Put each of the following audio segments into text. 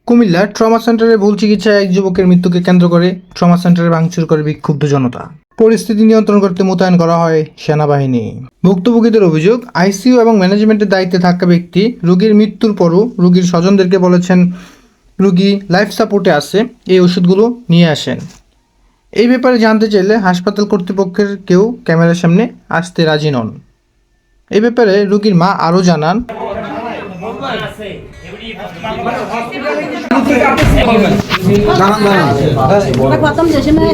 Comilla trauma সেন্টারে ভুল চিকিৎসায় এক যুবকের মৃত্যুকে কেন্দ্র করে ট্রমা সেন্টারে ভাঙচুর করে বিক্ষুব্ধ জনতা। পরিস্থিতি নিয়ন্ত্রণ করতে মোতায়েন করা হয় সেনাবাহিনী। ভুক্তভোগীদের অভিযোগ, আইসিইউ এবং ম্যানেজমেন্টের দায়িত্বে থাকা ব্যক্তি রোগীর মৃত্যুর পরও রোগীর স্বজনদেরকে বলেছেন রোগী লাইফ সাপোর্টে আছে, এই ওষুধগুলো নিয়ে আসেন। এই ব্যাপারে জানতে চাইলে হাসপাতাল কর্তৃপক্ষের কেউ ক্যামেরার সামনে আসতে রাজি নন। এই ব্যাপারে রোগীর মা আরও জানান, প্রথম যে সময়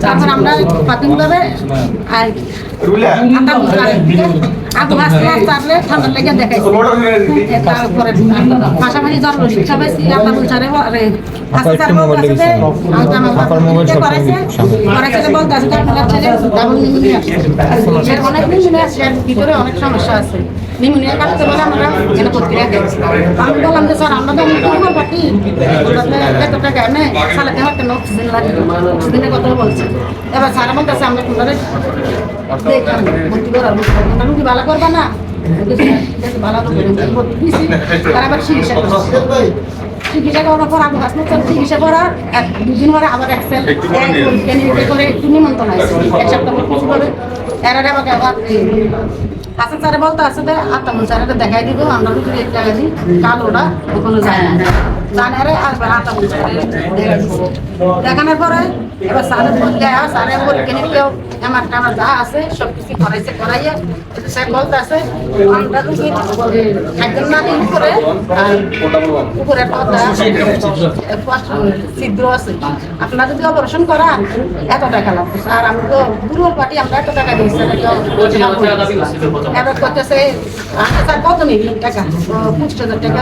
তারপর আমরা প্রাথমিকভাবে ঠান্ডা লেগে দেখাইছি। তারপরে পাশাপাশি জ্বর সবাই ভিতরে অনেক সমস্যা আছে। নিউমোনিয়া কাটতে বলে আমরা এখানে প্রক্রিয়া দিচ্ছি। আমি বললাম যে স্যার আমরা তো বাকি এত টাকা এনে চালাতে হয় কেন, অক্সিজেন লাগে, অক্সিজেনের কথা বলছি। এবার স্যার আমার কাছে আমরা তোমরা ভর্তি করার রুগী ভালো করবা না, ভালো ভর্তি দিয়েছি। তারা আবার চিকিৎসা চিকিৎসা করার পর আগে হাসপাতাল চিকিৎসা করার দুদিন পরে আবার এক্সেল করে একটু নিমন্ত্রণ আছে, এক সপ্তাহ করে এরা আবার হাসান স্যারে বলতে আছে যে আত্মামুল স্যারের দেখাই দিব, আমরা রুগীর এক টাকা দিই, কাল ওরা ওখানে যায় না জানারে আসবে আত্মামুল স্যারের দেখা দিচ্ছে। দেখানোর পরে এবার স্যারের স্যারের পরীক্ষা নিতেও আমার টানা যা আছে সব কিছু করাইয়া স্যার বলতে আছে আমরা রুগীর খাদ্য না দিয়ে উপরে উপরের কথা ছিদ্র আছে, আপনারা যদি অপারেশন করান এত টাকা লাগবে। আর আমি তো দুর্বল পার্টি, আমরা এত টাকা দিচ্ছি। এবার করতেছে স্যার কত নেই টাকা, 25,000 টাকা।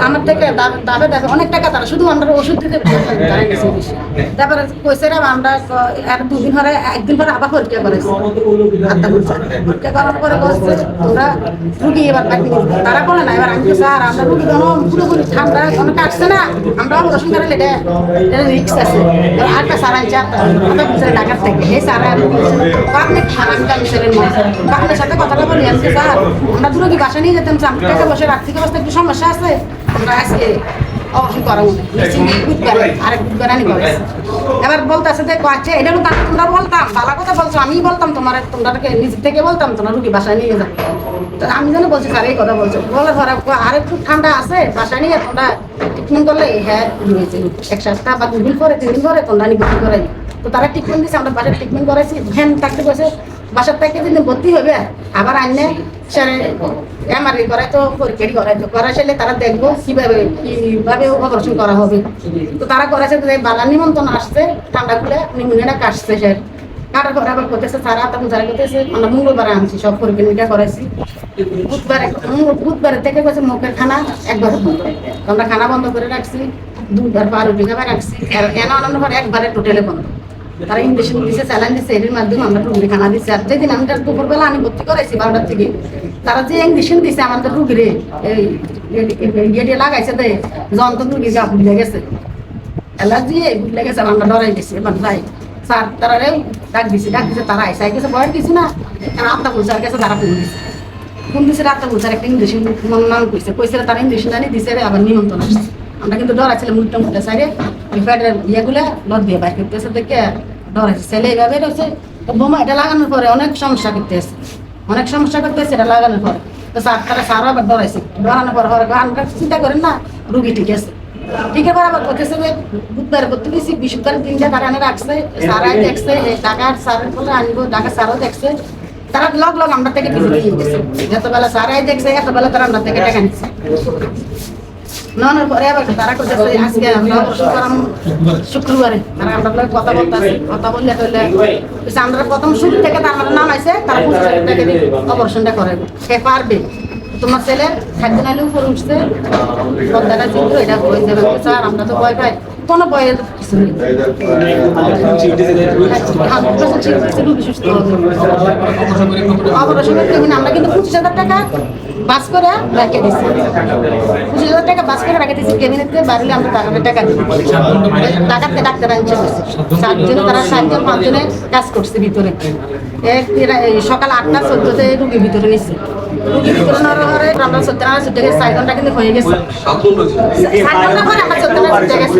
আমার থেকে দাবে দেখে অনেক টাকা, তারা শুধু আমরা ওষুধ দিতে। তারপরে কইছে আমরা দুদিন পরে একদিন পরে আবার পরীক্ষা করেছি। পরীক্ষা করার পরে বলছে তোমরা রুগী এবার তারা বলে না। এবার আমি স্যার আমরা রুগী কোনো পুরোপুরি ঠান্ডা কোনো কাটছে না, আমরা অপারেশন করে এটা রিক্স আছে। আরেকটা স্যার আনছে ঢাকার থেকে, এই স্যার আপনি আপনার সাথে কথাটা বলি আজকে স্যার আমরা তো রুগী বাসা নিয়ে যেতাম, আমি টাকা বসে আর্থিক অবস্থা একটু সমস্যা আছে, আমরা আজকে অবশ্যই করা বুধবারে আরেক বুধবার আনি করে। এবার বলতে আছে যে আচ্ছা এটা তোমরা বলতাম ভালো কথা বলছো, আমি বলতাম তোমরাকে নিজের থেকে বলতাম তোমরা রুগী বাসায় নিয়ে যাবো। তো আমি যেন বলছি স্যার এই কথা বলছো, বলে ধরে আর একটু ঠান্ডা আছে বাসায় নিয়ে তোমরা ট্রিটমেন্ট করলে হ্যাঁ হয়েছে এক সপ্তাহ বা 2 দিন পরে 3 দিন পরে তোমরা নিয়ে ভর্তি করাই। তো তারা ট্রিটমেন্ট দিচ্ছে, আমরা বাসায় ট্রিটমেন্ট করাইছি। ভ্যান থাকতে বসে বাসার থেকে যদি ভর্তি হবে আবার আনলে সেরে এমআরআই করাই তো পরীক্ষা করাইলে তারা দেখবো কিভাবে অপারেশন করা হবে। তো তারা করেছে বালা নিমন্ত্রণ আসছে, ঠান্ডা খুলে নিউমোনিয়াটা কাটছে, সে কাটার পরে আবার করতেছে সারা তখন যারা করতেছে আমরা মঙ্গলবারে আনছি সব পরীক্ষা নিরীক্ষা করাইছি। বুধবারের থেকে গেছে মুখের খানা একবার বন্ধ, আমরা খানা বন্ধ করে রাখছি, 2 বার পাউরুটি খাবার রাখছি, এনে অন্য পর একবারে টোটালে বন্ধ। তারা ইঞ্জেকশন দিচ্ছে, স্যালাইন দিচ্ছে, এর মাধ্যমে আমরা রুগীর খানা দিচ্ছি। আর যেদিন আমি দুপুরবেলা আমি ভর্তি করাইছি 12টার থেকে, তারা যে ইঞ্জেকশন দিচ্ছে আমাদের রুগীরে ইয়ে লাগাইছে দে যন্ত্র রুগী যা ভুলে গেছে, অ্যালার্জি ভুলে গেছে, আমরা ডরাই দিচ্ছি। এবার যাই স্যার তারা ডাক দিছে তারা আইসা গেছে বয়ের কিছু না, কারণ আত্মা বুঝার গেছে তারা ফোন দিছে আত্মা বুঝার একটা ইঞ্জেকশন নাম কইছে তারা ইঞ্জেকশন আনি দিছে, আবার নিমন্ত্রণ আসছে। আমরা কিন্তু ডরাইছিলাম মুখটা সাইডে ফ্যাটের ইয়েগুলো লদ দিয়ে বাইর করতেছে, দেখে ডরাইছে। ছেলে এইভাবে রয়েছে বোমা এটা লাগানোর পরে অনেক সমস্যা করতেছে, এটা লাগানোর পরে। তো স্যারও আবার ডরাইছে, ডরানোর পর আমরা চিন্তা করেন না রুগী ঠিক আছে। ঠিক আছে আবার করতেছে যে বুধবারে করতে দিয়েছি, বৃহস্পতিবার 3টা তারা এনে রাখছে, স্যারাই দেখছে ঢাকার স্যারের বলে আনবো, ঢাকার স্যারও দেখছে। তারা লগ আমরা থেকে কিছু নিয়ে গেছে, যতবেলা স্যারাই দেখছে এতবেলা তারা আমরা থেকে টাকা নিচ্ছে। নানোর পরে আবার তারা করতেছে আজকে আমরা অপারেশন করাম শুক্রবারে, তারা আমরা কথা বললে আমরা প্রথম শুরু থেকে তার নাম আছে, তারা 25,000 টাকা দিয়ে অপারেশনটা করে সে পারবে। তোমার ছেলে খাদ্য নাইলে উপরে উঠছে পদ্মাটা চিত্র এটা হয়ে যাবে স্যার, আমরা তো ভয় পাই। কোনো বয়ের কিছু নেই। অপারেশনের পেমেন্ট আমরা কিন্তু 25,000 টাকা বাস করে রেখে দিচ্ছি। 25,000 টাকা বাস করে রেখে দিচ্ছি। কেবিনেটে বাড়লে আমরা টাকা দিই। টাকাতে ডাক্তার আনছে 7 তারা 7 5 কাজ করছে ভিতরে। সকাল 8টা 14তে রুগী ভিতরে নিচ্ছে। রুগী ভিতরে নেওয়ার আমরা 14 ঘন্টা কিন্তু হয়ে গেছে। 7 ঘন্টা পরে আমরা 14 ঘন্টা গেছে।